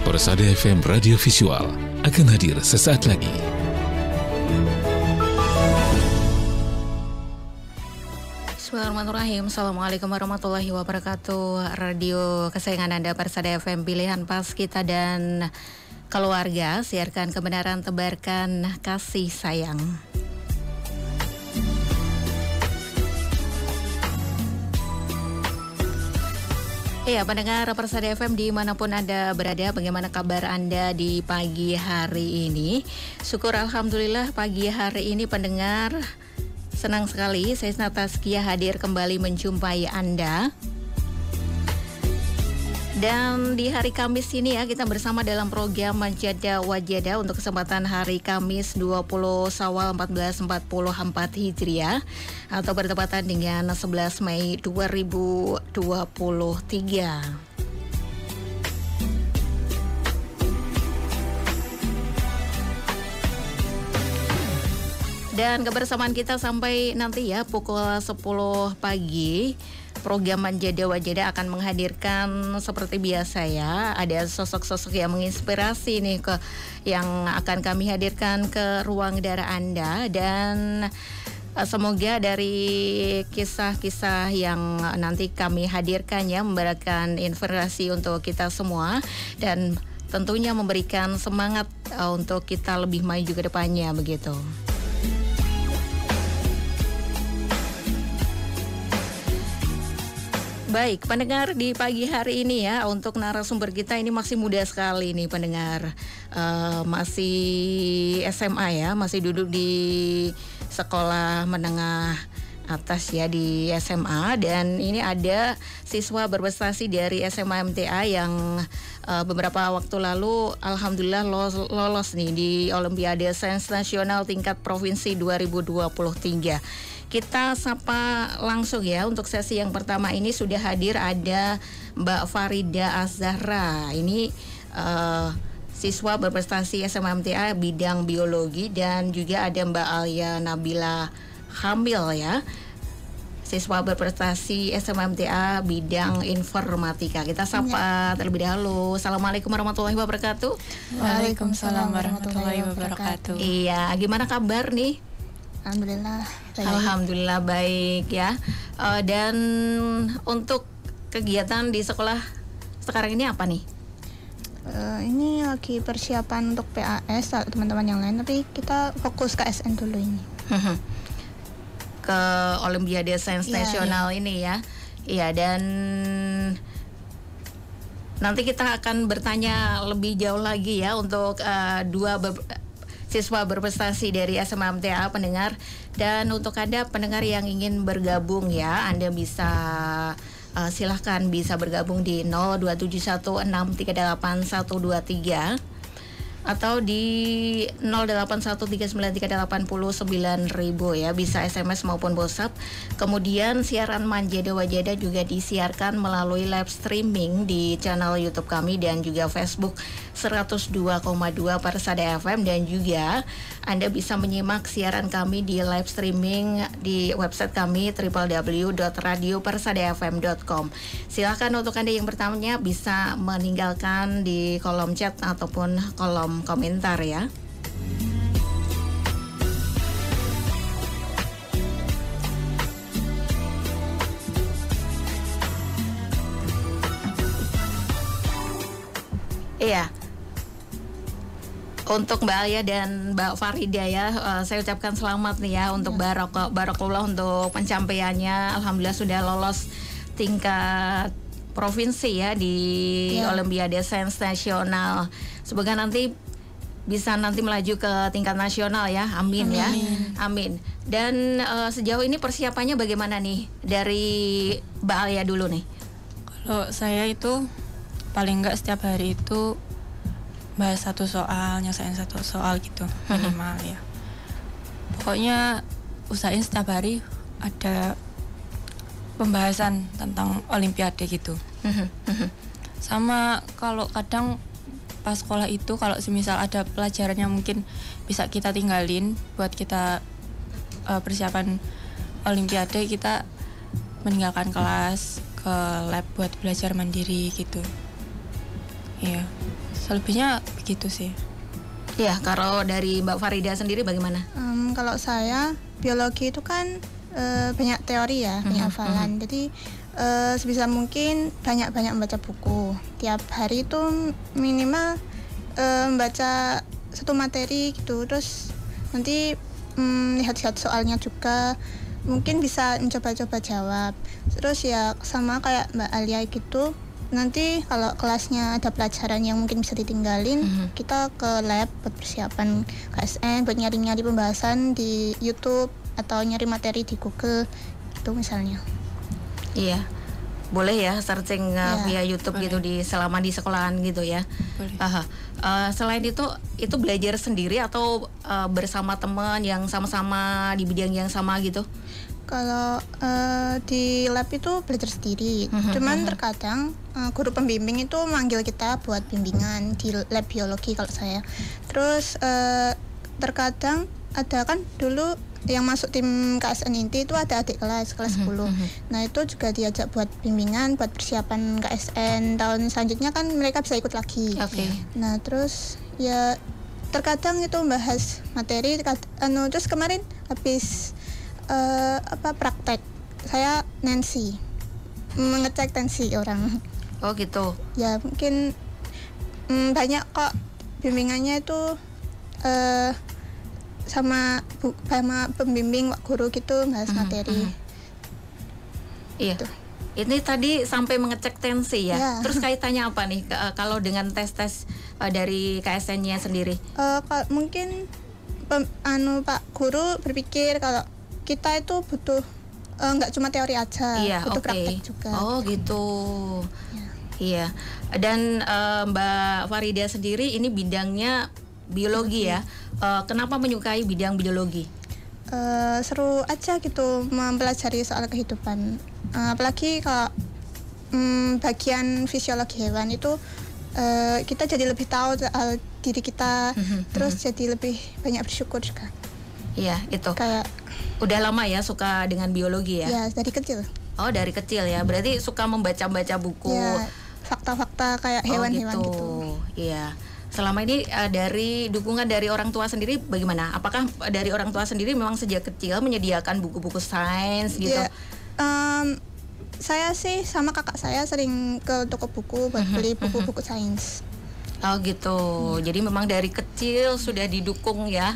Persada FM Radio Visual akan hadir sesaat lagi. Bismillahirrahmanirrahim. Assalamualaikum warahmatullahi wabarakatuh. Radio kesayangan Anda, Persada FM, pilihan pas kita dan keluarga. Siarkan kebenaran, tebarkan kasih sayang. Iya, pendengar Persada FM dimanapun Anda berada, bagaimana kabar Anda di pagi hari ini? Syukur Alhamdulillah pagi hari ini pendengar, senang sekali saya Nataskia hadir kembali menjumpai Anda. Dan di hari Kamis ini ya, kita bersama dalam program Manjada Wajada untuk kesempatan hari Kamis 20 Syawal 1444 Hijriah atau bertepatan dengan 11 Mei 2023. Dan kebersamaan kita sampai nanti ya pukul 10 pagi. Program Manjada Wajada akan menghadirkan seperti biasa ya, ada sosok-sosok yang menginspirasi nih yang akan kami hadirkan ke ruang darah Anda. Dan semoga dari kisah-kisah yang nanti kami hadirkan ya memberikan inspirasi untuk kita semua dan tentunya memberikan semangat untuk kita lebih maju ke depannya begitu. Baik, pendengar di pagi hari ini ya, untuk narasumber kita ini masih muda sekali nih pendengar, masih SMA ya, masih duduk di sekolah menengah atas ya di SMA. Dan ini ada siswa berprestasi dari SMA MTA yang beberapa waktu lalu alhamdulillah lolos nih di Olimpiade Sains Nasional tingkat Provinsi 2023. Kita sapa langsung ya, untuk sesi yang pertama ini sudah hadir ada Mbak Farida Az-Zahra. Ini siswa berprestasi SMA MTA bidang biologi, dan juga ada Mbak Alia Nabila Hamil ya, siswa berprestasi SMA MTA bidang informatika. Kita sapa terlebih dahulu. Assalamualaikum warahmatullahi wabarakatuh. Waalaikumsalam warahmatullahi wabarakatuh. Iya, gimana kabar nih? Alhamdulillah baik. Alhamdulillah baik ya. Dan untuk kegiatan di sekolah sekarang ini apa nih? Ini lagi persiapan untuk PAS teman-teman yang lain, tapi kita fokus ke SN dulu ini. Ke Olimpiade Sains Nasional ini ya. Iya, dan nanti kita akan bertanya lebih jauh lagi ya untuk siswa berprestasi dari SMA MTA pendengar. Dan untuk Anda pendengar yang ingin bergabung ya, Anda bisa silahkan bisa bergabung di 02716381123 atau di 08139389.000 ya, bisa SMS maupun WhatsApp. Kemudian siaran Manjada Wajada juga disiarkan melalui live streaming di channel YouTube kami dan juga Facebook 102,2 Persada FM, dan juga Anda bisa menyimak siaran kami di live streaming di website kami www.radiopersadafm.com. Silakan untuk Anda yang bertanya bisa meninggalkan di kolom chat ataupun kolom komentar ya. Iya. Untuk Mbak Alia dan Mbak Farida ya, saya ucapkan selamat nih ya untuk barakallah untuk pencapaiannya. Alhamdulillah sudah lolos tingkat provinsi ya di Olimpiade Sains Nasional. Semoga nanti bisa melaju ke tingkat nasional ya. Amin, ya. Amin. Dan sejauh ini persiapannya bagaimana nih dari Mbak Alia dulu nih? Kalau saya itu paling enggak setiap hari itu bahas satu soal, nyelesain satu soal gitu minimal ya. Pokoknya usahain setiap hari ada pembahasan tentang Olimpiade gitu. Sama kalau kadang pas sekolah itu kalau semisal ada pelajaran yang mungkin bisa kita tinggalin buat kita persiapan Olimpiade, kita meninggalkan kelas ke lab buat belajar mandiri gitu. Iya, selebihnya begitu sih. Ya, kalau dari Mbak Farida sendiri bagaimana? Kalau saya biologi itu kan banyak teori ya, banyak hafalan. Jadi sebisa mungkin banyak-banyak membaca buku. Tiap hari itu minimal membaca satu materi gitu. Terus nanti lihat-lihat soalnya juga. Mungkin bisa mencoba-coba jawab. Terus ya sama kayak Mbak Alia gitu. Nanti kalau kelasnya ada pelajaran yang mungkin bisa ditinggalin, kita ke lab buat persiapan KSN, buat nyari-nyari pembahasan di YouTube atau nyari materi di Google gitu misalnya. Iya. Boleh ya searching via YouTube boleh. gitu selama di sekolahan gitu ya. Boleh. Selain itu belajar sendiri atau bersama teman yang sama-sama di bidang yang sama gitu? Kalau di lab itu belajar sendiri, cuman terkadang guru pembimbing itu manggil kita buat bimbingan di lab biologi kalau saya. Terus terkadang ada kan dulu yang masuk tim KSN inti itu ada adik kelas 10. Nah itu juga diajak buat bimbingan, buat persiapan KSN tahun selanjutnya kan mereka bisa ikut lagi. Oke. Nah terus ya terkadang itu membahas materi, terus kemarin habis praktek saya Nancy mengecek tensi orang. Oh gitu. Ya mungkin banyak kok bimbingannya itu sama pembimbing guru gitu bahas materi. Iya. Gitu. Ini tadi sampai mengecek tensi ya. Ya. Terus kaitannya apa nih kalau dengan tes-tes dari KSN-nya sendiri? Mungkin Pak guru berpikir kalau kita itu butuh nggak cuma teori aja, butuh praktek juga. Oh gitu. Ya. Iya. Dan Mbak Farida sendiri ini bidangnya biologi ya. Kenapa menyukai bidang biologi? Seru aja gitu mempelajari soal kehidupan. Apalagi kalau bagian fisiologi hewan itu kita jadi lebih tahu soal diri kita, terus jadi lebih banyak bersyukur juga. Iya, itu. Kayak udah lama ya suka dengan biologi ya? ya dari kecil. Oh, dari kecil ya. Berarti suka membaca-baca buku. Ya, fakta-fakta kayak hewan-hewan gitu. Iya. Selama ini dari dukungan dari orang tua sendiri bagaimana? Apakah dari orang tua sendiri memang sejak kecil menyediakan buku-buku sains gitu? Ya, saya sih sama kakak saya sering ke toko buku buat beli buku-buku sains. Oh gitu. Jadi memang dari kecil sudah didukung ya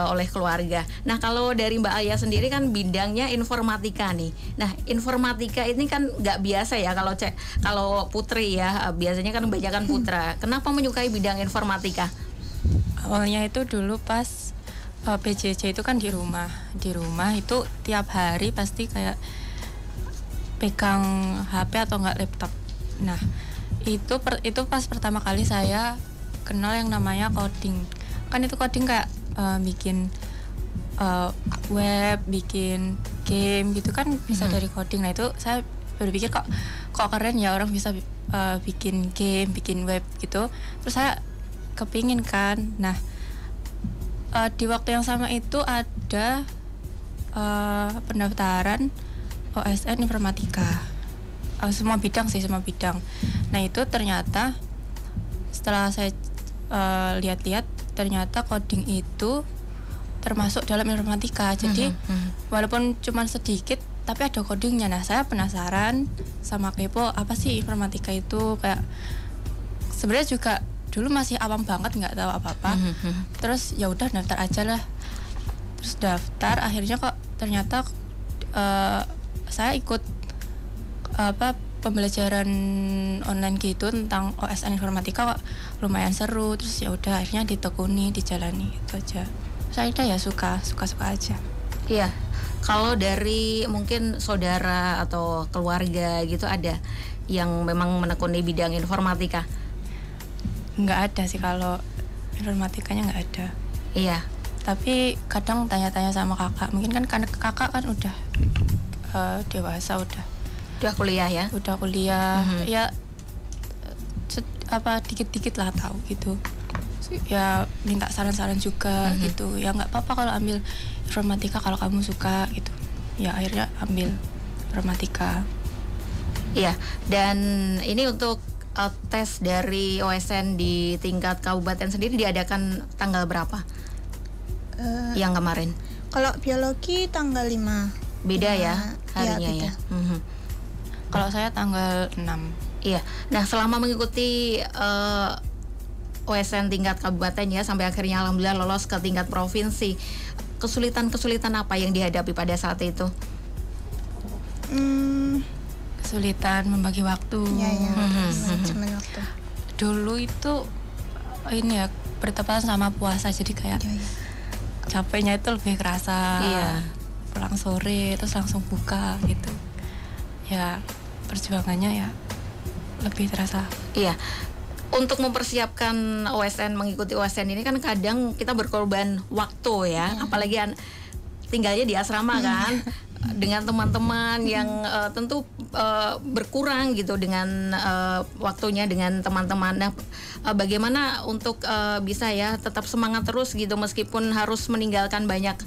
oleh keluarga. Nah kalau dari Mbak Aya sendiri kan bidangnya informatika nih. Nah informatika ini kan nggak biasa ya kalau Putri ya biasanya kan membacakan putra. Kenapa menyukai bidang informatika? Awalnya itu dulu pas PJJ itu kan di rumah itu tiap hari pasti kayak pegang HP atau enggak laptop. Nah itu pas pertama kali saya kenal yang namanya coding. Kan itu coding kayak bikin web, bikin game gitu kan bisa dari coding. Nah itu saya berpikir kok keren ya orang bisa bikin game, bikin web gitu. Terus saya kepingin kan. Nah di waktu yang sama itu ada pendaftaran OSN informatika. Semua bidang. Nah itu ternyata setelah saya lihat-lihat ternyata coding itu termasuk dalam informatika. Jadi walaupun cuma sedikit tapi ada codingnya. Nah saya penasaran sama kepo apa sih informatika itu, kayak sebenarnya juga dulu masih awam banget nggak tahu apa-apa. Terus ya udah daftar aja lah. Terus daftar akhirnya kok ternyata saya ikut pembelajaran online gitu tentang OSN informatika kok lumayan seru. Terus ya udah akhirnya ditekuni, dijalani itu aja. Saya ya suka aja. Iya. Kalau dari mungkin saudara atau keluarga gitu ada yang memang menekuni bidang informatika? Nggak ada sih, kalau informatikanya nggak ada. Iya. Tapi kadang tanya-tanya sama kakak. Mungkin kan karena kakak kan udah dewasa, Udah kuliah ya? Udah kuliah, ya dikit-dikit lah tahu gitu. Ya minta saran-saran juga gitu. Ya nggak apa-apa kalau ambil informatika kalau kamu suka gitu. Ya akhirnya ambil informatika. Iya. Dan ini untuk tes dari OSN di tingkat kabupaten sendiri diadakan tanggal berapa? Yang kemarin? Kalau biologi tanggal 5. Beda ya harinya beda. ya. Mhm. Kalau saya tanggal 6. Iya. Nah, selama mengikuti OSN tingkat kabupaten ya sampai akhirnya alhamdulillah lolos ke tingkat provinsi. Kesulitan-kesulitan apa yang dihadapi pada saat itu? Kesulitan membagi waktu. Ya, manajemen waktu. Dulu itu ini ya bertepatan sama puasa, jadi kayak capeknya itu lebih kerasa. Iya. Pulang sore terus langsung buka gitu. Ya perjuangannya ya lebih terasa. Iya. Untuk mempersiapkan OSN, mengikuti OSN ini kan kadang kita berkorban waktu ya, apalagi tinggalnya di asrama kan, dengan teman-teman yang tentu berkurang gitu dengan waktunya dengan teman-teman. Nah, bagaimana untuk bisa ya tetap semangat terus gitu meskipun harus meninggalkan banyak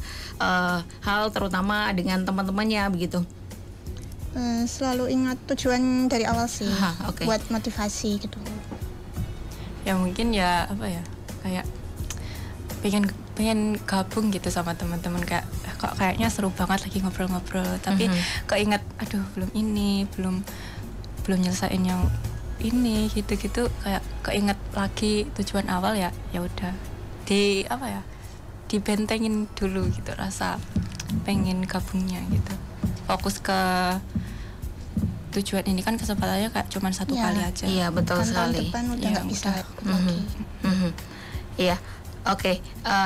hal terutama dengan teman-temannya begitu. Selalu ingat tujuan dari awal sih, Okay. buat motivasi gitu. Ya mungkin ya apa ya, kayak pengen gabung gitu sama teman-teman, kayak kok kayaknya seru banget lagi ngobrol-ngobrol, tapi keinget aduh belum nyelesain yang ini gitu-gitu, kayak keinget lagi tujuan awal ya udah dibentengin dulu gitu rasa pengen gabungnya gitu, fokus ke tujuan ini kan kesempatannya kayak cuman satu kali aja. Iya betul sekali. Tahun depan udah nggak bisa ikut lagi. Iya, oke.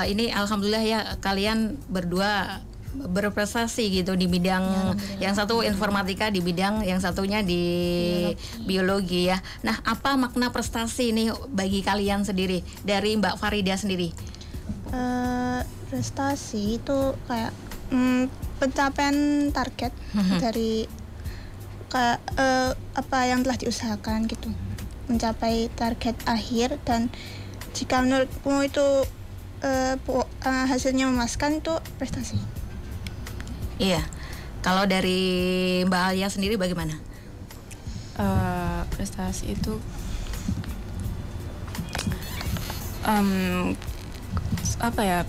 Ini alhamdulillah ya kalian berdua berprestasi gitu di bidang yang satu informatika, di bidang yang satunya di biologi ya. Nah, apa makna prestasi ini bagi kalian sendiri dari Mbak Farida sendiri? Prestasi itu kayak pencapaian target dari kayak apa yang telah diusahakan gitu, mencapai target akhir, dan jika menurutmu itu hasilnya memuaskan, itu prestasi. Iya. Kalau dari Mbak Alia sendiri bagaimana? Prestasi itu apa ya,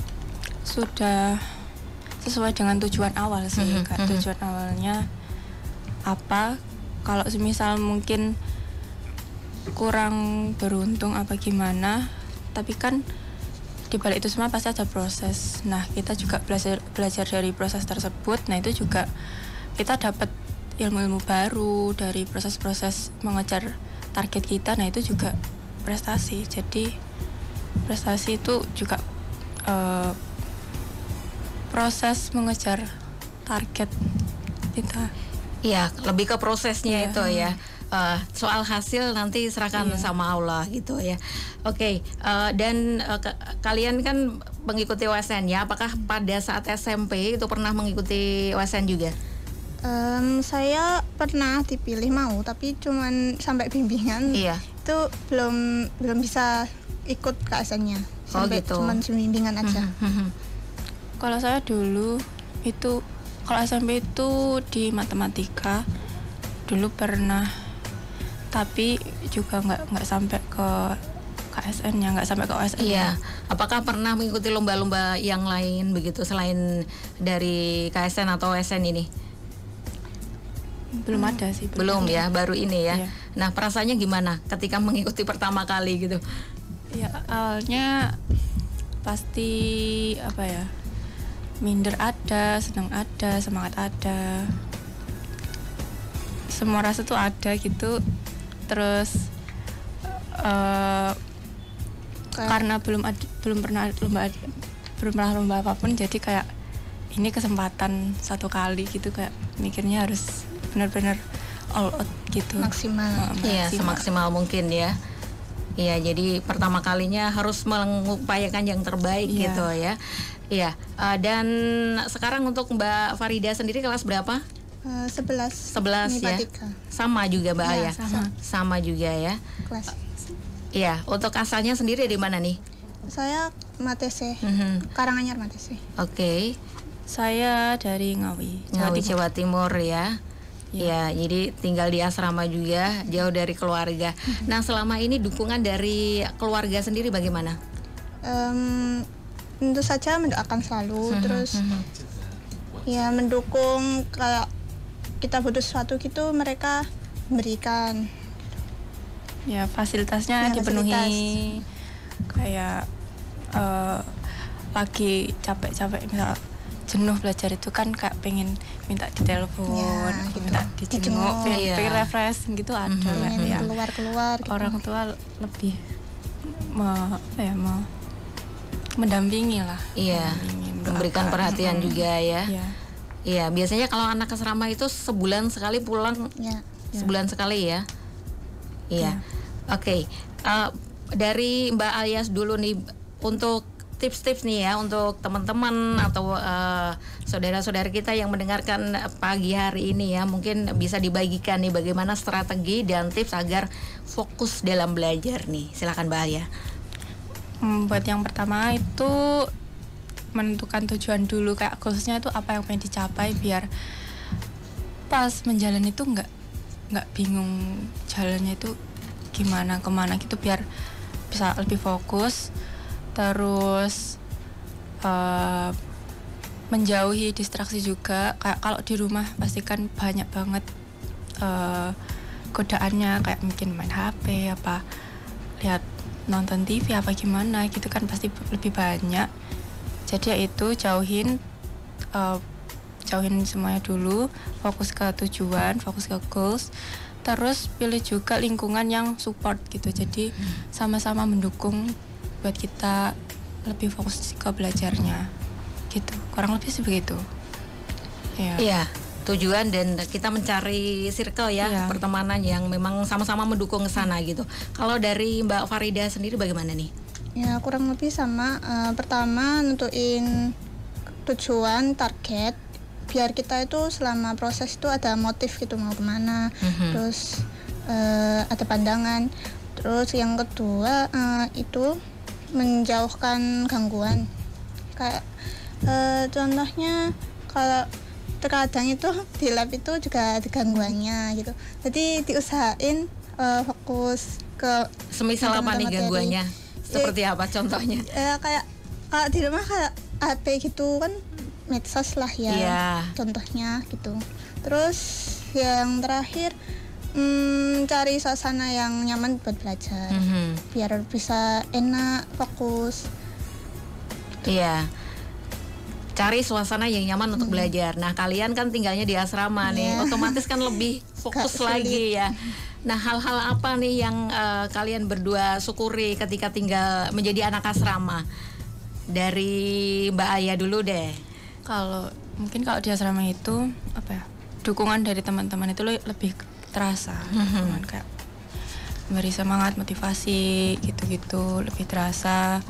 sudah sesuai dengan tujuan awal sih. Tujuan awalnya apa, kalau semisal mungkin kurang beruntung apa gimana, tapi kan di balik itu semua pasti ada proses. Nah, kita juga belajar dari proses tersebut. Nah, itu juga kita dapat ilmu-ilmu baru dari proses-proses mengejar target kita. Nah, itu juga prestasi. Jadi prestasi itu juga proses mengejar target kita. Iya, lebih ke prosesnya itu ya. Soal hasil nanti serahkan sama Allah gitu ya. Oke, dan kalian kan mengikuti OSN ya. Apakah pada saat SMP itu pernah mengikuti OSN juga? Saya pernah dipilih mau, tapi cuman sampai bimbingan. Iya. Itu belum bisa ikut KSN-nya. Sampai gitu. cuman bimbingan aja. Kalau saya dulu itu, kalau SMP itu di matematika dulu pernah, tapi juga nggak sampai ke KSN ya, nggak sampai ke OSN. Iya. Apakah pernah mengikuti lomba-lomba yang lain begitu selain dari KSN atau OSN ini? Belum ada sih. Belum ya, baru ini ya. Iya. Nah, perasaannya gimana ketika mengikuti pertama kali gitu? Ya awalnya pasti apa ya, minder ada, senang ada, semangat ada, semua rasa tuh ada gitu. Terus karena belum pernah lomba apapun, jadi kayak ini kesempatan satu kali gitu, kayak mikirnya harus benar-benar all out gitu, Maksimal. Iya, semaksimal mungkin ya. Iya, jadi pertama kalinya harus mengupayakan yang terbaik gitu ya. Iya, dan sekarang untuk Mbak Farida sendiri kelas berapa? 11 ya. Sama juga Mbak Aya. Sama juga ya. Kelas. Iya, untuk asalnya sendiri di mana nih? Saya Matese. Karanganyar Matese. Oke. Saya dari Ngawi, Ngawi Jawa Timur ya. Ya, jadi tinggal di asrama juga, jauh dari keluarga. Nah, selama ini dukungan dari keluarga sendiri bagaimana? Tentu saja mendoakan selalu, terus ya mendukung kalau kita butuh sesuatu gitu mereka berikan. Ya fasilitasnya Ya, dipenuhi, kayak lagi capek-capek misal jenuh belajar itu kan kayak pengen minta ditelepon, Ya, gitu. minta dijenguk, Iya. pengen refresh gitu ada Mbak, Pengen ya. keluar gitu. Orang tua lebih mendampingi lah. Iya, memberikan mendoakan. perhatian juga ya. Iya. Iya, biasanya kalau anak asrama itu sebulan sekali pulang, Ya. sebulan sekali ya. Iya. Oke. Dari Mbak Alias dulu nih untuk tips-tips nih ya untuk teman-teman atau saudara-saudara kita yang mendengarkan pagi hari ini ya, mungkin bisa dibagikan nih bagaimana strategi dan tips agar fokus dalam belajar nih. Silakan Mbak Alia. Buat yang pertama itu menentukan tujuan dulu, kayak khususnya itu apa yang pengen dicapai biar pas menjalani itu nggak bingung jalannya itu gimana kemana gitu, biar bisa lebih fokus. Terus menjauhi distraksi juga, kayak kalau di rumah pastikan banyak banget godaannya, kayak mungkin main HP apa lihat nonton TV apa gimana gitu kan pasti lebih banyak. Jadi ya itu jauhin semuanya dulu, fokus ke tujuan, fokus ke goals. Terus pilih juga lingkungan yang support gitu, jadi sama-sama mendukung buat kita lebih fokus ke belajarnya gitu, kurang lebih sebegitu ya. Iya, tujuan dan kita mencari circle ya, Iya. pertemanan yang memang sama-sama mendukung ke sana gitu. Kalau dari Mbak Farida sendiri bagaimana nih? Ya kurang lebih sama. Pertama nentuin tujuan, target, biar kita itu selama proses itu ada motif gitu mau kemana. Terus ada pandangan. Terus yang kedua itu menjauhkan gangguan. Kayak contohnya kalau terkadang itu di lab itu juga ada gangguannya gitu. Jadi diusahain fokus ke Semisal apa nih materi. gangguannya? Seperti apa contohnya? Kayak kalau di rumah kayak HP gitu kan, medsos lah ya, Iya. contohnya gitu. Terus yang terakhir cari suasana yang nyaman buat belajar, biar bisa enak fokus. Iya. Cari suasana yang nyaman untuk belajar. Nah, kalian kan tinggalnya di asrama nih, Iya. otomatis kan lebih fokus Gak sulit. lagi ya. Nah, hal-hal apa nih yang kalian berdua syukuri ketika tinggal menjadi anak asrama? Dari Mbak Aya dulu deh. Kalau mungkin kalau di asrama itu apa ya, dukungan dari teman-teman itu lebih terasa, dukungan kayak beri semangat, motivasi gitu-gitu lebih terasa.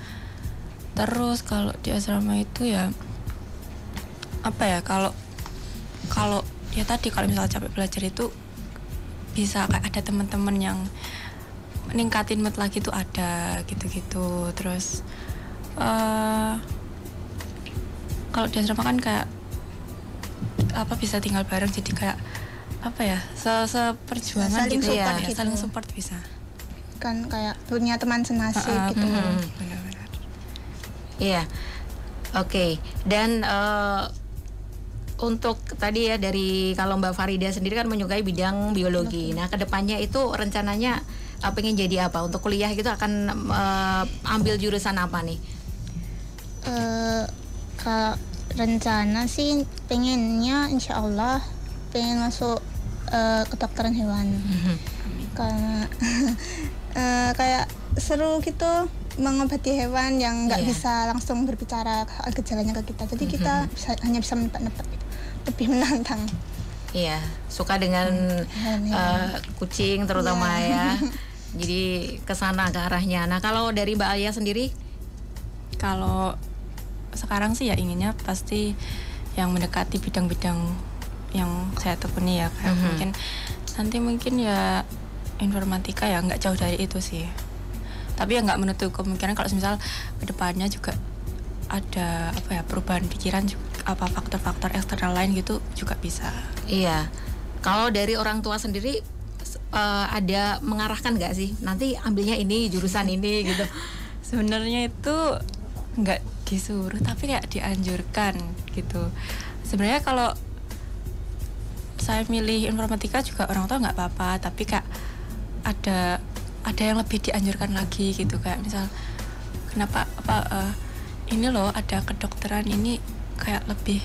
Terus kalau di asrama itu ya apa ya, kalau ya tadi kalau misalnya capek belajar itu bisa kayak ada teman-teman yang meningkatin mood lagi tuh ada gitu-gitu. Terus kalau di asrama kan kayak apa bisa tinggal bareng, jadi kayak apa ya, seperjuangan Saling gitu ya, support gitu. saling support bisa. Kan kayak punya teman senasib gitu. Benar-benar. Iya. Oke. Dan untuk tadi ya dari kalau Mbak Farida sendiri kan menyukai bidang biologi. Nah, kedepannya itu rencananya pengen jadi apa? Untuk kuliah gitu akan ambil jurusan apa nih? Kalau rencana sih pengennya insya Allah pengen masuk kedokteran hewan. Karena kayak seru gitu mengobati hewan yang nggak Iya. bisa langsung berbicara soal gejalanya ke kita. Jadi kita hanya bisa menebak-nebak gitu. Lebih menantang. Iya, suka dengan kucing terutama ya. Jadi kesana ke arahnya. Nah, kalau dari Mbak Alia sendiri? Kalau sekarang sih ya inginnya pasti yang mendekati bidang-bidang yang saya tekuni ya, kayak mungkin ya informatika ya, nggak jauh dari itu sih. Tapi ya nggak menutup kemungkinan kalau misal kedepannya juga ada apa ya, perubahan pikiran juga, apa faktor-faktor eksternal lain gitu juga bisa. Iya. Kalau dari orang tua sendiri ada mengarahkan nggak sih? Nanti ambilnya ini jurusan ini gitu. Sebenarnya itu nggak disuruh, tapi kayak dianjurkan gitu. Sebenarnya kalau saya milih informatika juga orang tua nggak apa-apa, tapi kayak ada yang lebih dianjurkan lagi gitu, kayak misal kenapa ini loh ada kedokteran ini kayak lebih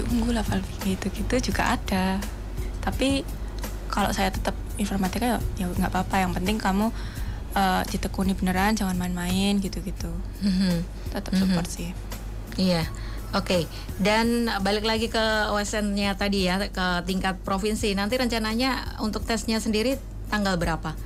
unggul apa gitu juga ada. Tapi kalau saya tetap informatika ya nggak apa-apa, yang penting kamu ditekuni beneran, jangan main-main gitu-gitu. Tetap support sih. Iya. Oke, dan balik lagi ke OSN-nya tadi ya, ke tingkat provinsi. Nanti rencananya untuk tesnya sendiri tanggal berapa?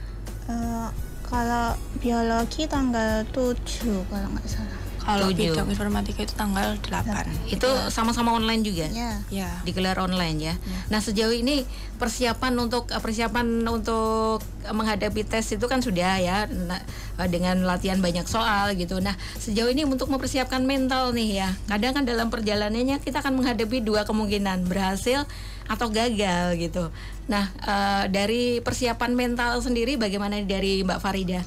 Kalau biologi tanggal 7 kalau nggak salah. Kalau 7. bidang informatika itu tanggal 8. Itu sama-sama online juga? Ya. Ya. Digelar online ya. Nah, sejauh ini persiapan untuk menghadapi tes itu kan sudah ya, dengan latihan banyak soal gitu. Nah, sejauh ini untuk mempersiapkan mental nih ya. Kadang kan dalam perjalanannya kita akan menghadapi dua kemungkinan, berhasil atau gagal gitu. Nah, dari persiapan mental sendiri bagaimana dari Mbak Farida?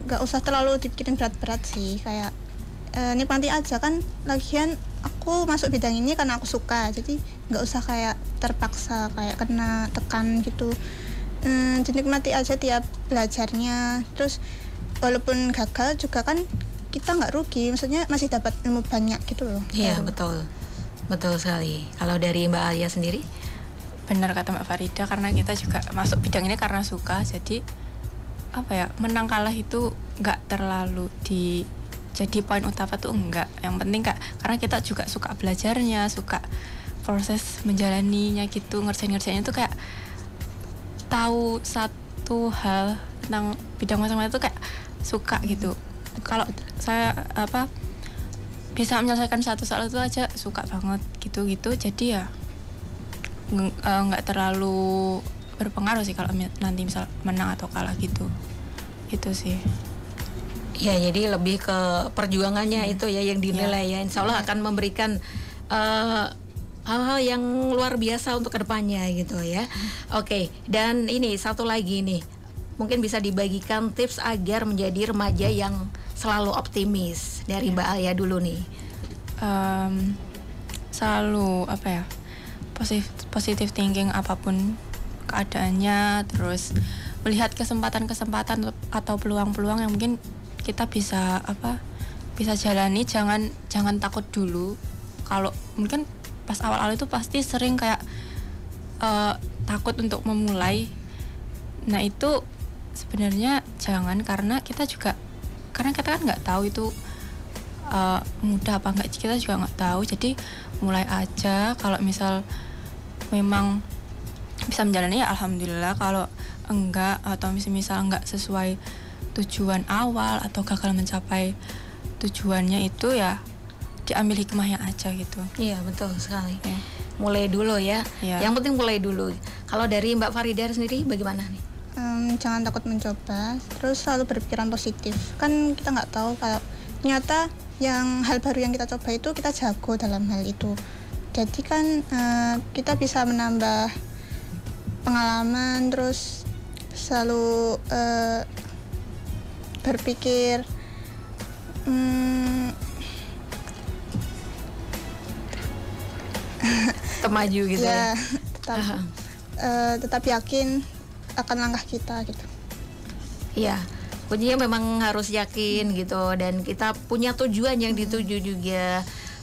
Gak usah terlalu dipikirin berat-berat sih, kayak nikmati aja kan, lagian aku masuk bidang ini karena aku suka, jadi nggak usah kayak terpaksa kayak kena tekan gitu. Dinikmati aja tiap belajarnya, terus walaupun gagal juga kan kita nggak rugi, maksudnya masih dapat ilmu banyak gitu loh. Iya, betul sekali. Kalau dari Mbak Alia sendiri? Benar kata Mbak Farida, karena kita juga masuk bidang ini karena suka, jadi menang kalah itu nggak terlalu jadi poin utama tuh enggak. Yang penting karena kita juga suka belajarnya, suka proses menjalaninya gitu, ngerjainnya tuh kayak tahu satu hal tentang bidang masing-masing itu kayak suka gitu. Kalau saya bisa menyelesaikan satu soal itu aja suka banget gitu, jadi ya nggak terlalu berpengaruh sih kalau nanti misal menang atau kalah gitu sih. Ya, jadi lebih ke perjuangannya itu ya yang dinilai ya. Insya Allah akan memberikan hal-hal yang luar biasa untuk kedepannya gitu ya. Oke, dan ini satu lagi nih, mungkin bisa dibagikan tips agar menjadi remaja yang selalu optimis dari Mbak Alia dulu nih. Selalu positive thinking apapun keadaannya, terus melihat kesempatan-kesempatan atau peluang-peluang yang mungkin kita bisa jalani. Jangan takut dulu. Kalau mungkin pas awal-awal itu pasti sering kayak takut untuk memulai. Nah, itu sebenarnya jangan, karena kita kan nggak tahu itu mudah apa enggak, kita juga nggak tahu. Jadi mulai aja. Kalau misal memang bisa menjalani ya alhamdulillah, kalau enggak atau misal enggak sesuai tujuan awal atau gagal mencapai tujuannya, itu ya diambil hikmahnya aja gitu. Iya, betul sekali. Ya. Mulai dulu ya. Yang penting mulai dulu. Kalau dari Mbak Farida sendiri bagaimana nih? Jangan takut mencoba, terus selalu berpikiran positif. Kan kita nggak tahu kalau ternyata hal baru yang kita coba itu kita jago dalam hal itu. Jadi kan kita bisa menambah pengalaman, terus selalu berpikir maju gitu ya. Tetap yakin akan langkah kita gitu. Iya, kuncinya memang harus yakin gitu, dan kita punya tujuan yang dituju juga.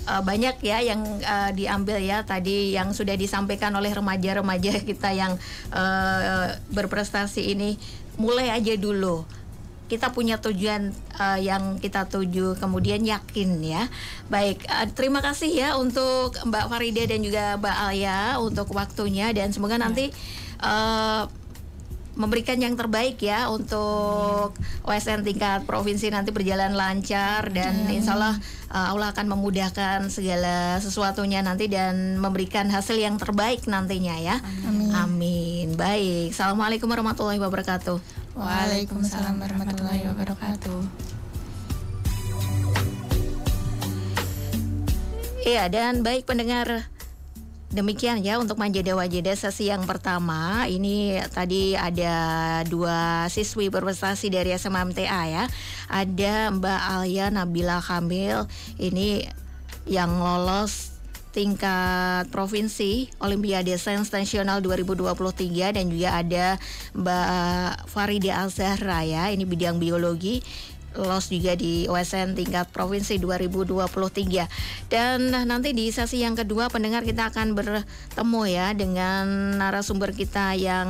Banyak ya yang diambil ya tadi yang sudah disampaikan oleh remaja-remaja kita yang berprestasi ini. Mulai aja dulu, kita punya tujuan yang kita tuju, kemudian yakin ya. Baik, terima kasih ya untuk Mbak Farida dan juga Mbak Alia untuk waktunya, dan semoga nanti memberikan yang terbaik ya untuk OSN tingkat provinsi nanti berjalan lancar, dan insya Allah Allah akan memudahkan segala sesuatunya nanti dan memberikan hasil yang terbaik nantinya ya. Amin. Baik, assalamualaikum warahmatullahi wabarakatuh. Waalaikumsalam warahmatullahi wabarakatuh. Iya, dan baik pendengar demikian ya untuk Manjada Wajada sesi yang pertama. Ini tadi ada 2 siswi berprestasi dari SMA MTA ya. Ada Mbak Alia Nabila Kamil ini yang lolos tingkat provinsi Olimpiade Sains Nasional 2023, dan juga ada Mbak Farida Azhara ya, ini bidang biologi, lolos juga di OSN tingkat provinsi 2023. Dan nanti di sesi yang kedua pendengar kita akan bertemu ya dengan narasumber kita yang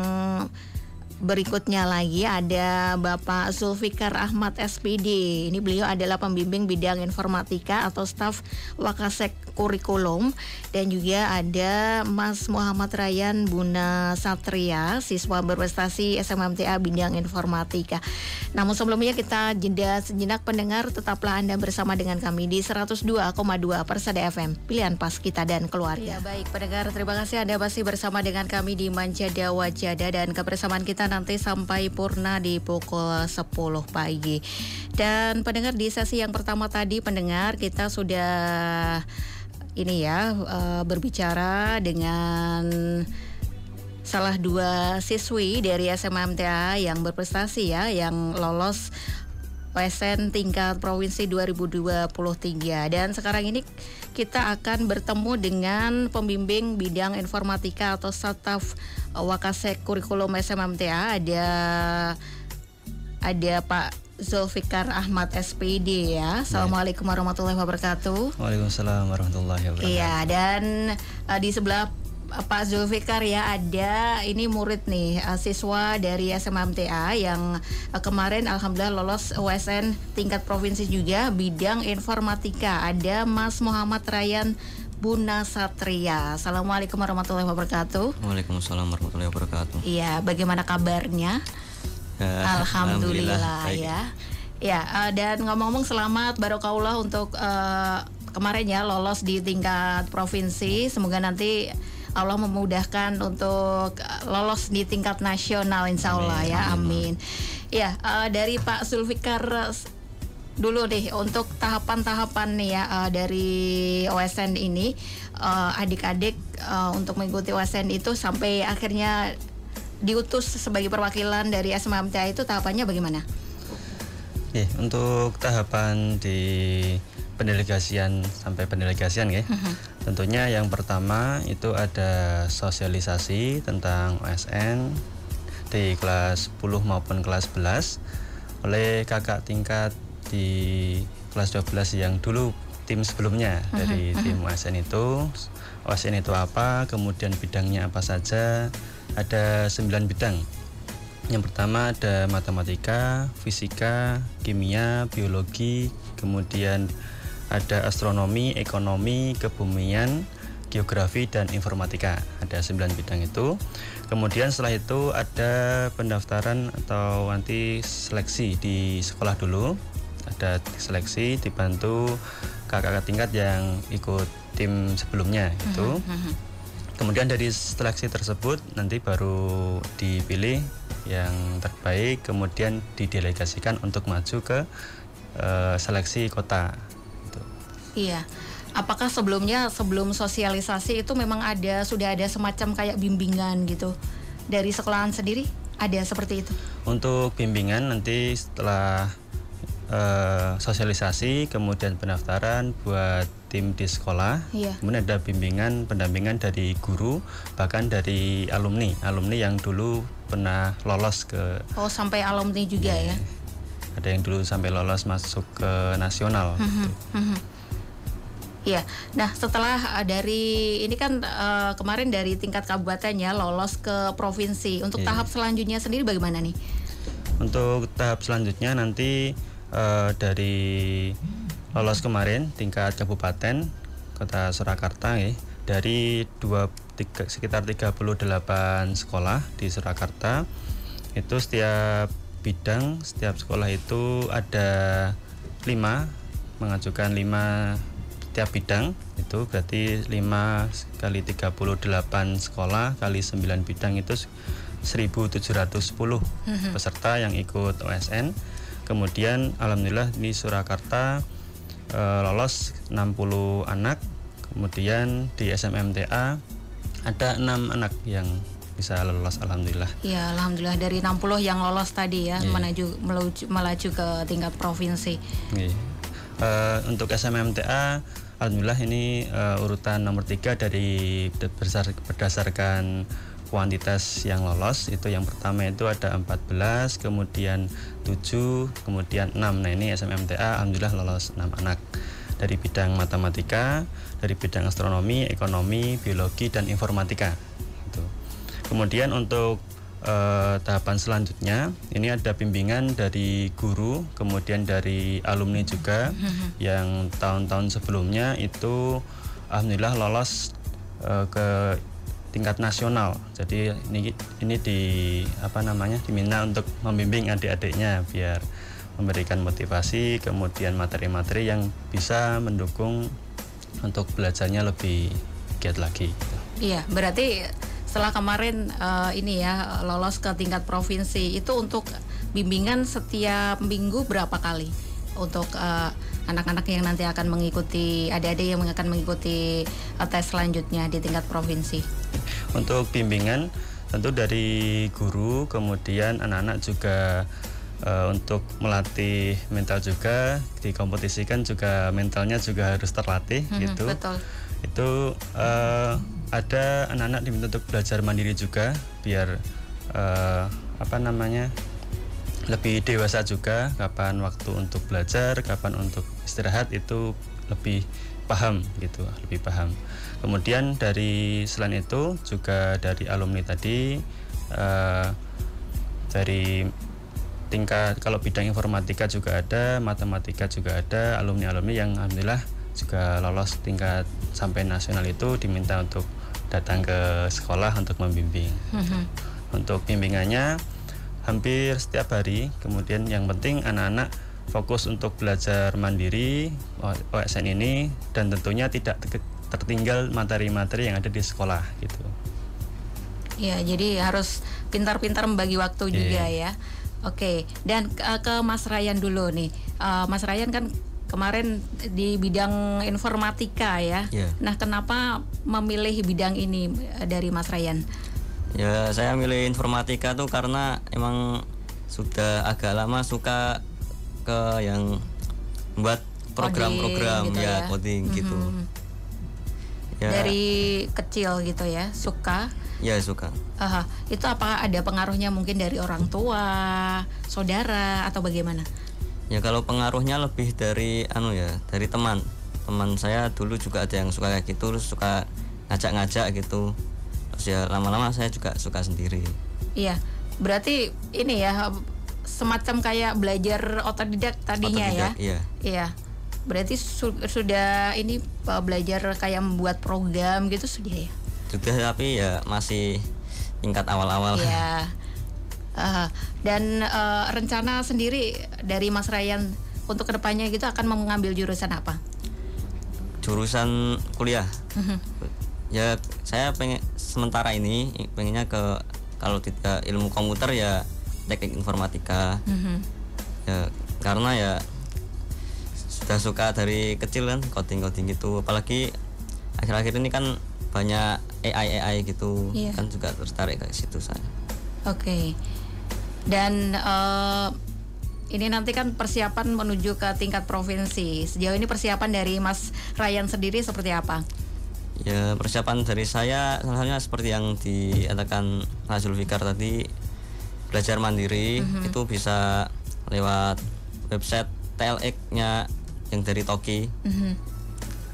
berikutnya lagi. Ada Bapak Zulfikar Ahmad SPD. Ini beliau adalah pembimbing bidang informatika atau staf Wakasek Kurikulum, dan juga ada Mas Muhammad Ryan Buna Satria, siswa berprestasi SMMTA bidang informatika. Namun sebelumnya kita jeda sejenak pendengar, tetaplah Anda bersama dengan kami di 102,2 Persada FM, pilihan pas kita dan keluarga. Ya, baik pendengar, terima kasih Anda masih bersama dengan kami di Manjada Wajada, dan kebersamaan kita nanti sampai purna di pukul 10 pagi. Dan pendengar, di sesi yang pertama tadi pendengar kita sudah ini ya berbicara dengan salah 2 siswi dari SMA MTA yang berprestasi ya, yang lolos OSN tingkat provinsi 2023. Dan sekarang ini kita akan bertemu dengan pembimbing bidang informatika atau staf Wakasek Kurikulum SMMTA. Ada Pak Zulfikar Ahmad SPD ya. Assalamualaikum warahmatullahi wabarakatuh. Waalaikumsalam warahmatullahi wabarakatuh. Iya, dan di sebelah Pak Zulfikar ya ada ini murid nih, siswa dari SMMTA yang kemarin alhamdulillah lolos OSN tingkat provinsi juga bidang informatika. Ada Mas Muhammad Ryan Buna Satria. Assalamualaikum warahmatullahi wabarakatuh. Waalaikumsalam warahmatullahi wabarakatuh. Iya, bagaimana kabarnya? Alhamdulillah ya. Ya, dan ngomong-ngomong selamat barokallah untuk kemarin ya lolos di tingkat provinsi. Semoga nanti Allah memudahkan untuk lolos di tingkat nasional, insya Allah ya, amin. Ya, dari Pak Zulfikar dulu deh untuk tahapan-tahapan nih ya dari OSN ini, adik-adik untuk mengikuti OSN itu sampai akhirnya diutus sebagai perwakilan dari SMMTA itu tahapannya bagaimana? Untuk tahapan di pendelegasian sampai pendelegasian ya. Tentunya yang pertama itu ada sosialisasi tentang OSN di kelas 10 maupun kelas 11 oleh kakak tingkat di kelas 12 yang dulu tim sebelumnya dari tim OSN itu. OSN itu apa, kemudian bidangnya apa saja. Ada 9 bidang. Yang pertama ada matematika, fisika, kimia, biologi, kemudian ada astronomi, ekonomi, kebumian, geografi, dan informatika. Ada 9 bidang itu. Kemudian setelah itu ada pendaftaran atau nanti seleksi di sekolah dulu. Ada seleksi dibantu kakak tingkat yang ikut tim sebelumnya itu. Kemudian dari seleksi tersebut nanti baru dipilih yang terbaik, kemudian didelegasikan untuk maju ke seleksi kota. Gitu. Iya. Apakah sebelum sosialisasi itu memang sudah ada semacam kayak bimbingan gitu dari sekolahan sendiri? Ada seperti itu? Untuk bimbingan nanti setelah sosialisasi, kemudian pendaftaran buat tim di sekolah, kemudian ada bimbingan, pendampingan dari guru, bahkan dari alumni yang dulu pernah lolos ke. Oh, sampai alumni juga ya? Ada yang dulu sampai lolos masuk ke nasional. Iya. Nah, setelah dari ini kan kemarin dari tingkat kabupaten ya lolos ke provinsi. Untuk tahap selanjutnya sendiri bagaimana nih? Untuk tahap selanjutnya nanti dari lolos kemarin tingkat kabupaten Kota Surakarta ya, dari sekitar 38 sekolah di Surakarta. Itu setiap bidang, setiap sekolah itu ada 5, mengajukan 5 setiap bidang. Itu berarti 5 kali 38 sekolah kali 9 bidang itu 1.710 peserta yang ikut OSN. Kemudian alhamdulillah di Surakarta lolos 60 anak. Kemudian di SMMTA Ada 6 anak yang bisa lolos, alhamdulillah. Ya, alhamdulillah dari 60 yang lolos tadi ya, melaju ke tingkat provinsi. Untuk SMMTA, alhamdulillah ini urutan nomor 3 dari berdasarkan kuantitas yang lolos. Itu yang pertama itu ada 14, kemudian 7, kemudian 6. Nah ini SMMTA alhamdulillah lolos 6 anak dari bidang matematika, dari bidang astronomi, ekonomi, biologi, dan informatika. Kemudian untuk tahapan selanjutnya ini ada bimbingan dari guru, kemudian dari alumni juga yang tahun-tahun sebelumnya itu alhamdulillah lolos ke tingkat nasional. Jadi ini diminta untuk membimbing adik-adiknya biar memberikan motivasi, kemudian materi-materi yang bisa mendukung untuk belajarnya lebih giat lagi. Iya, berarti setelah kemarin lolos ke tingkat provinsi, itu untuk bimbingan setiap minggu berapa kali untuk anak-anak yang nanti akan mengikuti, adik-adik yang akan mengikuti tes selanjutnya di tingkat provinsi? Untuk bimbingan tentu dari guru, kemudian anak-anak juga untuk melatih mental juga, dikompetisikan juga mentalnya juga harus terlatih gitu. Betul. Itu ada anak-anak diminta untuk belajar mandiri juga biar lebih dewasa juga, kapan waktu untuk belajar, kapan untuk istirahat itu lebih paham gitu, lebih paham. Kemudian selain itu juga dari alumni tadi dari tingkat, kalau bidang informatika juga ada, matematika juga ada, alumni-alumni yang alhamdulillah juga lolos tingkat sampai nasional itu diminta untuk datang ke sekolah untuk membimbing. Untuk bimbingannya hampir setiap hari, kemudian yang penting anak-anak fokus untuk belajar mandiri OSN ini, dan tentunya tidak tertinggal materi-materi yang ada di sekolah gitu. Ya, jadi harus pintar-pintar membagi waktu juga ya. Oke, dan ke Mas Ryan dulu nih. Mas Ryan kan kemarin di bidang informatika ya. Nah, kenapa memilih bidang ini dari Mas Ryan? Ya, saya milih informatika tuh karena emang sudah agak lama suka ke yang buat program-program gitu ya, coding gitu. Ya. Dari kecil gitu ya, suka? Ya, suka. Itu apa ada pengaruhnya mungkin dari orang tua, saudara, atau bagaimana? Ya, kalau pengaruhnya lebih dari dari teman saya dulu juga ada yang suka kayak gitu, terus suka ngajak-ngajak gitu, terus ya lama-lama saya juga suka sendiri. Iya, berarti ini ya semacam kayak belajar otodidak tadinya. Iya, berarti sudah ini belajar kayak membuat program gitu sudah ya? Sudah, tapi ya masih tingkat awal-awal. Iya. Dan rencana sendiri dari Mas Ryan untuk kedepannya gitu akan mengambil jurusan apa? Jurusan kuliah. Ya, saya sementara ini pengennya kalau tidak ilmu komputer ya teknik informatika. Ya, karena ya sudah suka dari kecil kan coding gitu, apalagi akhir-akhir ini kan banyak AI gitu, kan juga tertarik ke situ saya. Oke. Dan ini nanti kan persiapan menuju ke tingkat provinsi. Sejauh ini persiapan dari Mas Ryan sendiri seperti apa? Ya, persiapan dari saya salah satunya seperti yang dikatakan Mas Zulfikar tadi, belajar mandiri. Itu bisa lewat website TLX-nya yang dari Toki.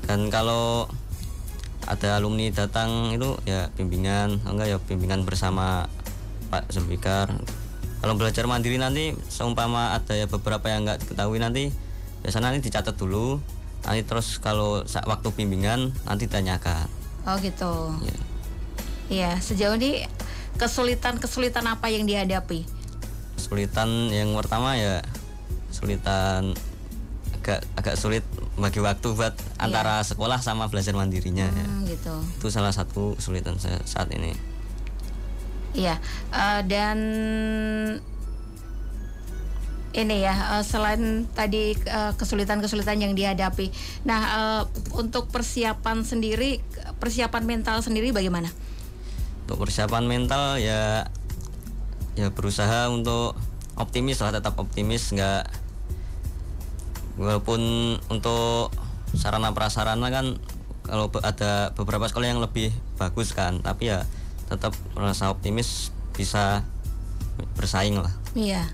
Dan kalau ada alumni datang itu ya bimbingan, enggak ya bimbingan bersama Pak Zulfikar. Kalau belajar mandiri nanti seumpama ada ya beberapa yang nggak diketahui nanti biasanya nanti dicatat dulu, nanti terus kalau waktu bimbingan nanti tanyakan. Oh gitu. Iya, sejauh ini kesulitan apa yang dihadapi? Kesulitan yang pertama ya agak sulit bagi waktu buat antara sekolah sama belajar mandirinya ya. Gitu. Itu salah satu kesulitan saya saat ini. Iya, dan ini ya selain tadi kesulitan-kesulitan yang dihadapi. Nah, untuk persiapan mental sendiri bagaimana? Untuk persiapan mental ya berusaha untuk optimis lah, tetap optimis, nggak, walaupun untuk sarana prasarana kan kalau ada beberapa sekolah yang lebih bagus kan, tapi ya tetap merasa optimis bisa bersaing lah. Iya.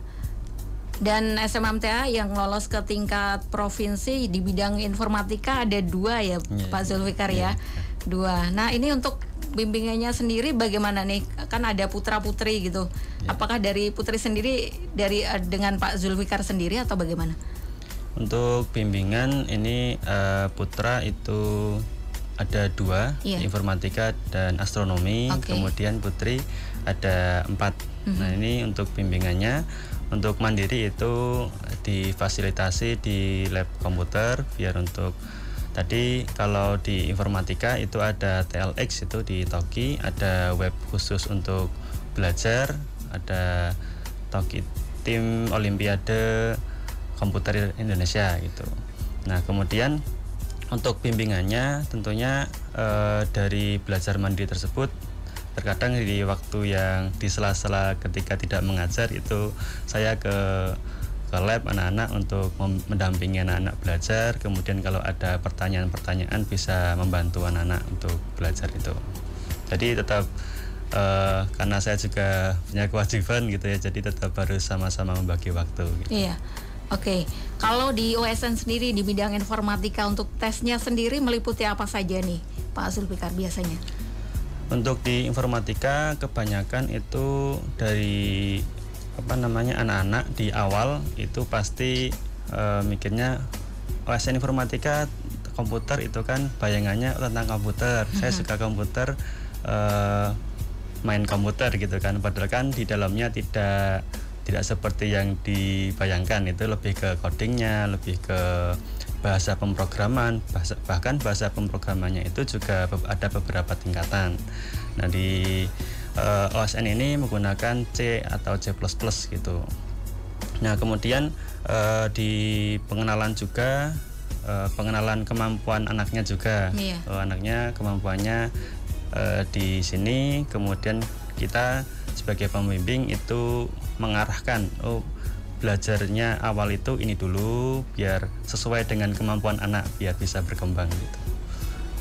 Dan SMMTA yang lolos ke tingkat provinsi di bidang informatika ada 2 ya, Pak Zulfikar ya. 2. Nah, ini untuk bimbingannya sendiri bagaimana nih? Kan ada putra-putri gitu. Apakah dari putri sendiri dengan Pak Zulfikar sendiri atau bagaimana? Untuk bimbingan ini putra itu ada 2, informatika dan astronomi. Kemudian putri ada 4. Nah, ini untuk bimbingannya. Untuk mandiri itu difasilitasi di lab komputer, biar untuk tadi kalau di informatika itu ada TLX itu di Toki, ada web khusus untuk belajar, ada Toki tim Olimpiade Komputer Indonesia gitu. Nah, kemudian untuk bimbingannya tentunya dari belajar mandiri tersebut, terkadang di waktu yang di sela-sela ketika tidak mengajar itu saya ke lab anak-anak untuk mendampingi anak-anak belajar. Kemudian kalau ada pertanyaan-pertanyaan bisa membantu anak-anak untuk belajar itu. Jadi tetap karena saya juga punya kewajiban gitu ya, jadi tetap harus sama-sama membagi waktu gitu. Iya. Oke. Kalau di OSN sendiri di bidang informatika untuk tesnya sendiri meliputi apa saja nih Pak Zulfikar biasanya? Untuk di informatika kebanyakan itu dari anak-anak di awal itu pasti mikirnya OSN informatika komputer itu kan bayangannya tentang komputer. Saya suka komputer, main komputer gitu kan. Padahal kan di dalamnya tidak seperti yang dibayangkan, itu lebih ke codingnya, lebih ke bahasa pemrograman, bahkan bahasa pemrogramannya itu juga ada beberapa tingkatan. Nah, di OSN ini menggunakan C atau C++ gitu. Nah, kemudian di pengenalan juga, pengenalan kemampuan anaknya juga. Anaknya kemampuannya di sini, kemudian kita sebagai pembimbing itu mengarahkan, belajarnya awal itu ini dulu biar sesuai dengan kemampuan anak, biar bisa berkembang gitu.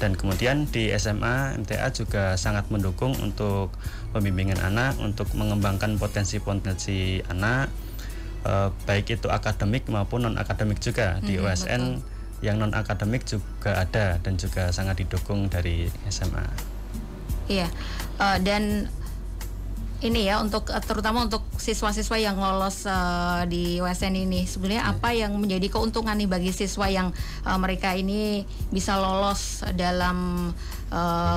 Dan kemudian di SMA MTA juga sangat mendukung untuk pembimbingan anak, untuk mengembangkan potensi-potensi anak, baik itu akademik maupun non akademik juga. Di OSN yang non akademik juga ada dan juga sangat didukung dari SMA. Iya. Dan ini ya untuk terutama untuk siswa-siswa yang lolos di OSN ini, sebenarnya apa yang menjadi keuntungan nih bagi siswa yang mereka ini bisa lolos dalam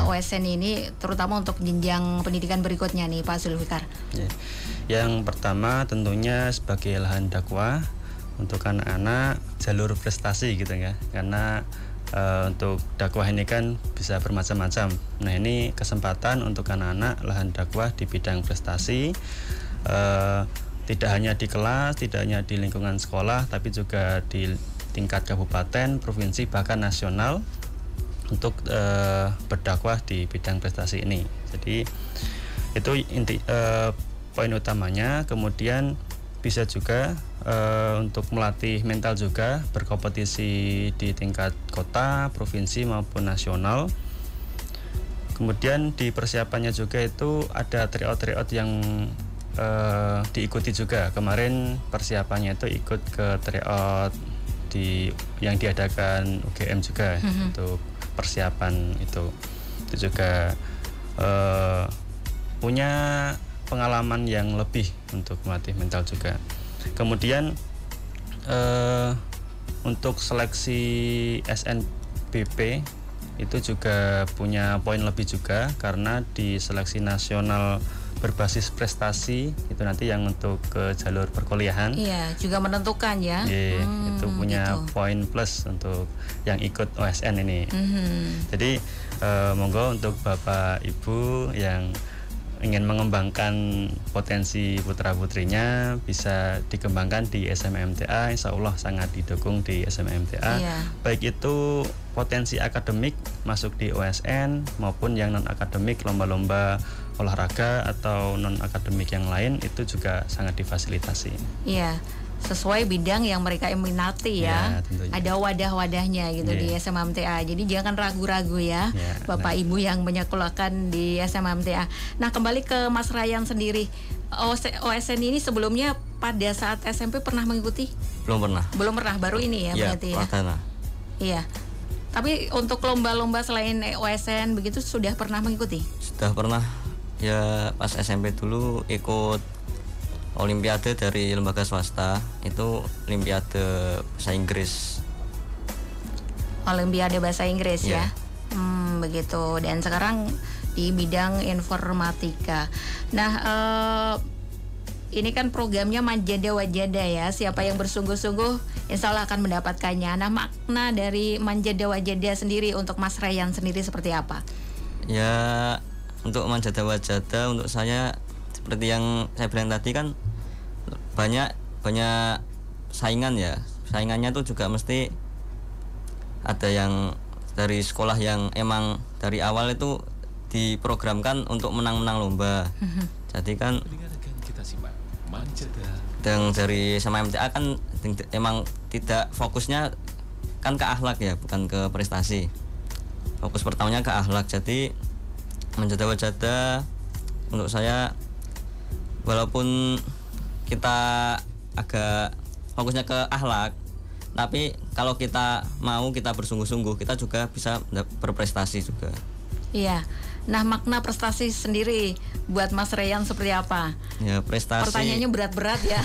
OSN ini, terutama untuk jenjang pendidikan berikutnya nih Pak Zulfikar? Yang pertama tentunya sebagai lahan dakwah untuk anak-anak, jalur prestasi gitu ya, karena untuk dakwah ini kan bisa bermacam-macam. Nah, ini kesempatan untuk anak-anak lahan dakwah di bidang prestasi, tidak hanya di kelas, tidak hanya di lingkungan sekolah, tapi juga di tingkat kabupaten, provinsi, bahkan nasional untuk berdakwah di bidang prestasi ini. Jadi itu poin utamanya. Kemudian bisa juga untuk melatih mental juga, berkompetisi di tingkat kota, provinsi maupun nasional. Kemudian di persiapannya juga itu ada tryout yang diikuti juga. Kemarin persiapannya itu ikut ke tryout yang diadakan UGM juga untuk persiapan itu juga punya pengalaman yang lebih untuk melatih mental juga. Kemudian untuk seleksi SNBP itu juga punya poin lebih juga, karena di seleksi nasional berbasis prestasi itu nanti yang untuk ke jalur perkuliahan. Iya, juga menentukan ya. Itu punya poin plus untuk yang ikut OSN ini. Jadi monggo untuk Bapak Ibu yang ingin mengembangkan potensi putra-putrinya bisa dikembangkan di SMMTA, insya Allah sangat didukung di SMMTA. Baik itu potensi akademik masuk di OSN maupun yang non akademik, lomba-lomba olahraga atau non akademik yang lain itu juga sangat difasilitasi. Iya, sesuai bidang yang mereka minati ya. Ada wadah-wadahnya gitu di SMMTA. Jadi jangan ragu-ragu ya, Bapak Ibu yang menyekolahkan di SMMTA. Nah, kembali ke Mas Ryan sendiri. OSN ini sebelumnya pada saat SMP pernah mengikuti? Belum pernah, baru ini ya berarti ya. Iya. Tapi untuk lomba-lomba selain OSN begitu sudah pernah mengikuti? Sudah pernah. Ya pas SMP dulu ikut olimpiade dari lembaga swasta, itu olimpiade bahasa Inggris. Olimpiade bahasa Inggris ya. Begitu. Dan sekarang di bidang informatika. Nah, ini kan programnya Manjada Wajada ya. Siapa yang bersungguh-sungguh insya Allah akan mendapatkannya. Nah, makna dari Manjada Wajada sendiri untuk Mas Ryan sendiri seperti apa? Ya, untuk Manjada Wajada untuk saya seperti yang saya bilang tadi kan banyak saingan ya. Saingannya tuh juga mesti ada yang dari sekolah yang emang dari awal itu diprogramkan untuk menang lomba. Jadi kan yang dari SMMTA kan emang tidak fokusnya kan ke akhlak ya, bukan ke prestasi. Fokus pertamanya ke akhlak. Jadi Manjada Wajada untuk saya walaupun kita agak fokusnya ke akhlak, tapi kalau kita bersungguh-sungguh, kita juga bisa berprestasi juga. Iya. Nah, makna prestasi sendiri buat Mas Ryan seperti apa? Ya, prestasi. Pertanyaannya berat-berat ya.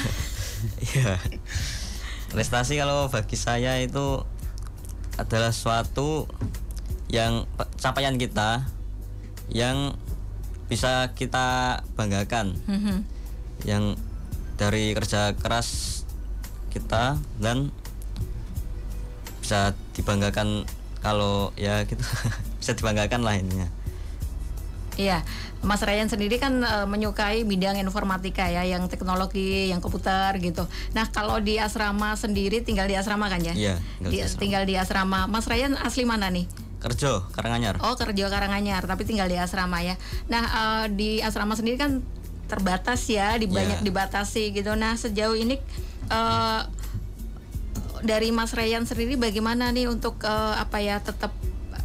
Iya. Prestasi kalau bagi saya itu adalah suatu yang capaian kita yang bisa kita banggakan. Yang dari kerja keras kita dan bisa dibanggakan kalau ya gitu. Bisa dibanggakan lah ininya. Iya, Mas Ryan sendiri kan menyukai bidang informatika ya, yang teknologi, yang komputer gitu. Nah, kalau di asrama sendiri tinggal di asrama kan ya? Iya, tinggal di asrama. Mas Ryan asli mana nih? Kerjo, Karanganyar. Oh, Kerjo Karanganyar, tapi tinggal di asrama ya. Nah, di asrama sendiri kan terbatas ya, banyak dibatasi gitu. Nah, sejauh ini dari Mas Ryan sendiri bagaimana nih untuk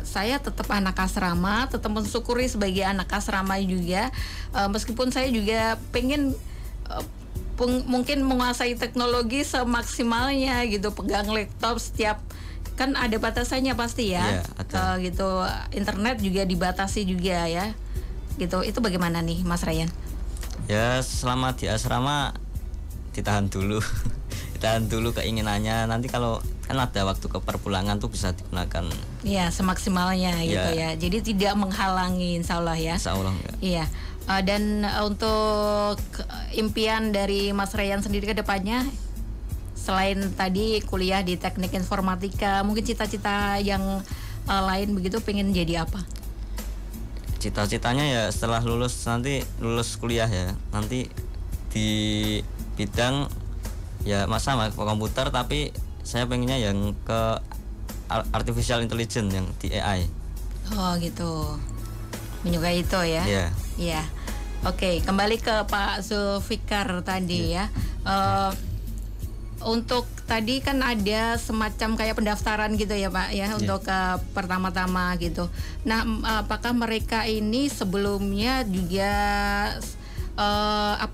saya tetap anak asrama, tetap mensyukuri sebagai anak asrama juga, meskipun saya juga pengen mungkin menguasai teknologi semaksimalnya gitu, pegang laptop setiap, kan ada batasannya pasti ya, gitu, internet juga dibatasi juga ya, gitu. Itu bagaimana nih Mas Ryan? Ya, selama di asrama ditahan dulu. Ditahan dulu keinginannya, nanti kalau kan ada waktu ke perpulangan tuh bisa digunakan. Iya, semaksimalnya gitu ya. Jadi tidak menghalangi insya Allah ya. Insya Allah enggak. Iya. Dan untuk impian dari Mas Ryan sendiri ke depannya, selain tadi kuliah di teknik informatika, mungkin cita-cita yang lain begitu, pengen jadi apa? Cita-citanya ya setelah lulus kuliah ya, nanti di bidang ya sama komputer, tapi saya pengennya yang ke artificial intelligence, yang di AI. Oh gitu, menyukai itu ya? Iya. Iya. Oke, kembali ke Pak Zulfikar tadi ya. Untuk tadi kan ada semacam kayak pendaftaran gitu ya Pak ya, untuk pertama-tama gitu. Nah, apakah mereka ini sebelumnya juga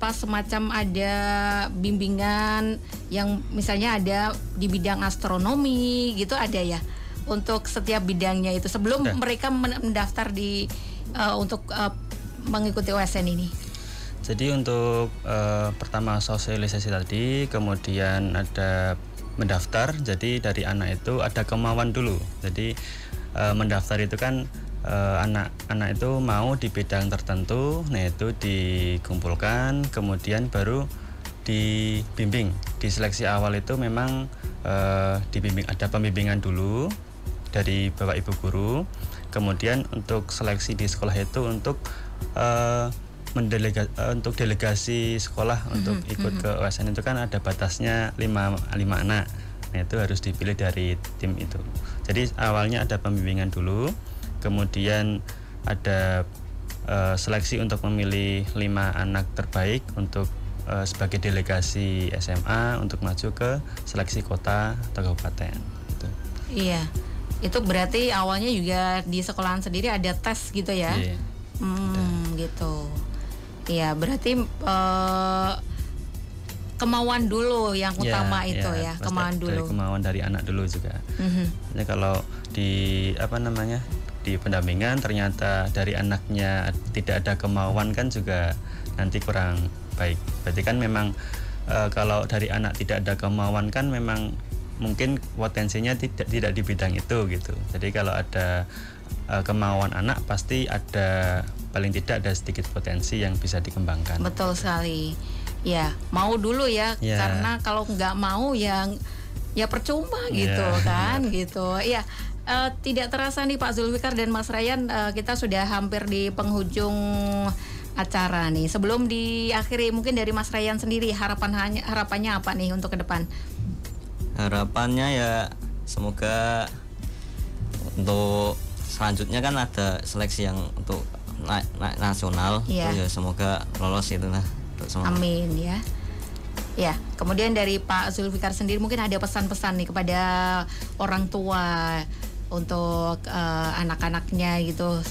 semacam ada bimbingan yang misalnya ada di bidang astronomi gitu, ada ya untuk setiap bidangnya itu sebelum mereka mendaftar di untuk mengikuti OSN ini? Jadi untuk pertama sosialisasi tadi, kemudian ada mendaftar. Jadi dari anak itu ada kemauan dulu. Jadi mendaftar itu kan anak-anak itu mau di bidang tertentu, nah itu dikumpulkan, kemudian baru dibimbing. Di seleksi awal itu memang dibimbing, ada pembimbingan dulu dari Bapak Ibu guru. Kemudian untuk seleksi di sekolah itu untuk untuk delegasi sekolah untuk ikut ke OSN itu kan ada batasnya 5 anak. Nah itu harus dipilih dari tim itu. Jadi awalnya ada pembimbingan dulu, kemudian ada seleksi untuk memilih 5 anak terbaik untuk sebagai delegasi SMA untuk maju ke seleksi kota atau kabupaten. Gitu. Iya, itu berarti awalnya juga di sekolahan sendiri ada tes gitu ya? Iya. Gitu. Iya, berarti kemauan dulu yang utama itu ya, kemauan dulu. Kemauan dari anak dulu juga. Jadi kalau di di pendampingan ternyata dari anaknya tidak ada kemauan kan juga nanti kurang baik. Berarti kan memang kalau dari anak tidak ada kemauan kan memang mungkin potensinya tidak di bidang itu gitu. Jadi kalau ada kemauan anak pasti ada, paling tidak ada sedikit potensi yang bisa dikembangkan. Betul sekali. Ya, mau dulu ya, karena kalau nggak mau ya percuma gitu kan, gitu. Ya, tidak terasa nih Pak Zulfikar dan Mas Ryan, kita sudah hampir di penghujung acara nih. Sebelum diakhiri, mungkin dari Mas Ryan sendiri harapannya apa nih untuk ke depan? Harapannya ya semoga untuk selanjutnya kan ada seleksi yang untuk naik nasional, ya semoga lolos itu nah. Amin ya. Ya, kemudian dari Pak Zulfikar sendiri mungkin ada pesan-pesan nih kepada orang tua untuk anak-anaknya gitu.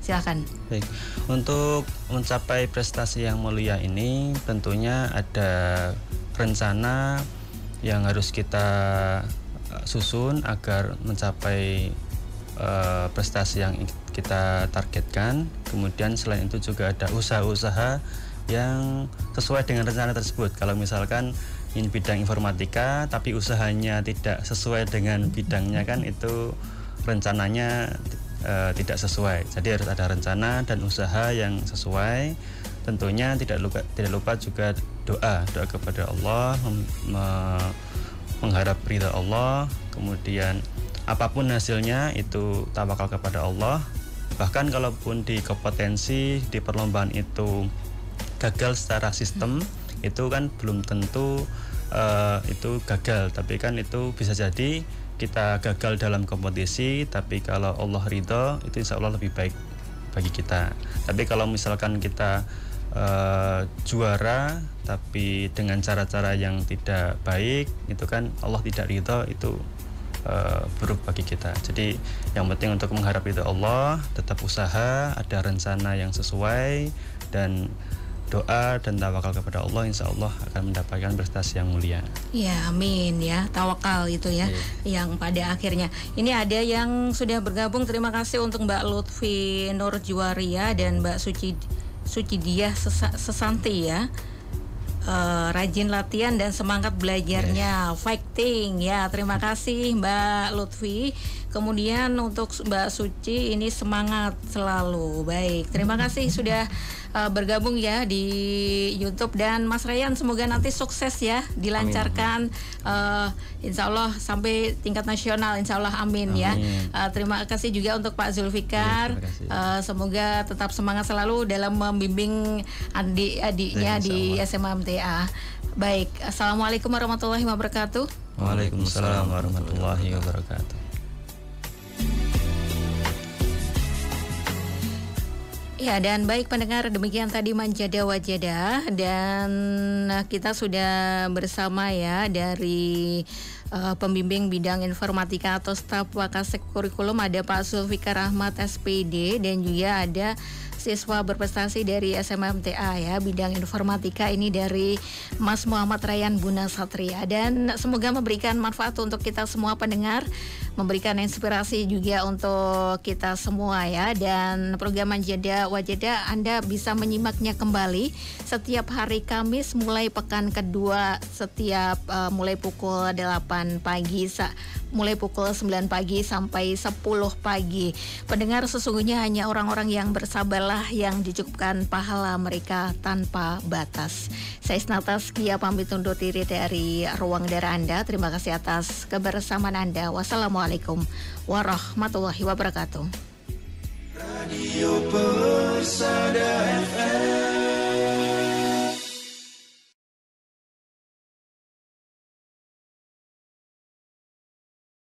Silakan. Baik. Untuk mencapai prestasi yang mulia ini tentunya ada rencana yang harus kita susun agar mencapai prestasi yang kita targetkan. Kemudian selain itu juga ada usaha-usaha yang sesuai dengan rencana tersebut. Kalau misalkan ini bidang informatika tapi usahanya tidak sesuai dengan bidangnya kan itu rencananya tidak sesuai. Jadi harus ada rencana dan usaha yang sesuai. Tentunya tidak lupa juga doa kepada Allah, mengharap ridha Allah. Kemudian apapun hasilnya itu tawakal kepada Allah. Bahkan kalaupun di kompetensi di perlombaan itu gagal secara sistem, itu kan belum tentu itu gagal, tapi kan itu bisa jadi kita gagal dalam kompetisi, tapi kalau Allah ridho itu insya Allah lebih baik bagi kita. Tapi kalau misalkan kita juara tapi dengan cara-cara yang tidak baik, itu kan Allah tidak ridho, itu buruk bagi kita. Jadi yang penting untuk mengharap ridho Allah, tetap usaha, ada rencana yang sesuai, dan doa dan tawakal kepada Allah, insya Allah akan mendapatkan prestasi yang mulia. Ya, amin ya, tawakal itu ya, yang pada akhirnya. Ini ada yang sudah bergabung, terima kasih untuk Mbak Lutfi Nur Juwaria dan Mbak Suci Diah Sesanti ya. Rajin latihan dan semangat belajarnya, fighting ya. Terima kasih Mbak Lutfi. Kemudian untuk Mbak Suci ini semangat selalu. Baik, terima kasih sudah bergabung ya di YouTube. Dan Mas Ryan semoga nanti sukses ya, dilancarkan. Insya Allah sampai tingkat nasional, insya Allah amin. Ya. Terima kasih juga untuk Pak Zulfikar. Semoga tetap semangat selalu dalam membimbing adik-adiknya di SMA MTA. Baik, assalamualaikum warahmatullahi wabarakatuh. Waalaikumsalam warahmatullahi wabarakatuh. Ya, dan baik pendengar, demikian tadi Manjada Wajada, dan kita sudah bersama ya dari pembimbing bidang informatika atau staf Wakasek Kurikulum, ada Pak Zulfikar Ahmad SPD, dan juga ada siswa berprestasi dari SMA MTA ya, bidang informatika ini dari Mas Muhammad Ryan Buna Satria. Dan semoga memberikan manfaat untuk kita semua pendengar, memberikan inspirasi juga untuk kita semua ya. Dan program Manjada Wajada Anda bisa menyimaknya kembali setiap hari Kamis mulai pekan kedua, setiap mulai pukul 8 pagi mulai pukul 9 pagi sampai 10 pagi. Pendengar, sesungguhnya hanya orang-orang yang bersabarlah yang dicukupkan pahala mereka tanpa batas. Saya Isnata Skia pamit undur diri dari ruang darah Anda. Terima kasih atas kebersamaan Anda. Wassalamualaikum warahmatullahi wabarakatuh. Radio Persada FM.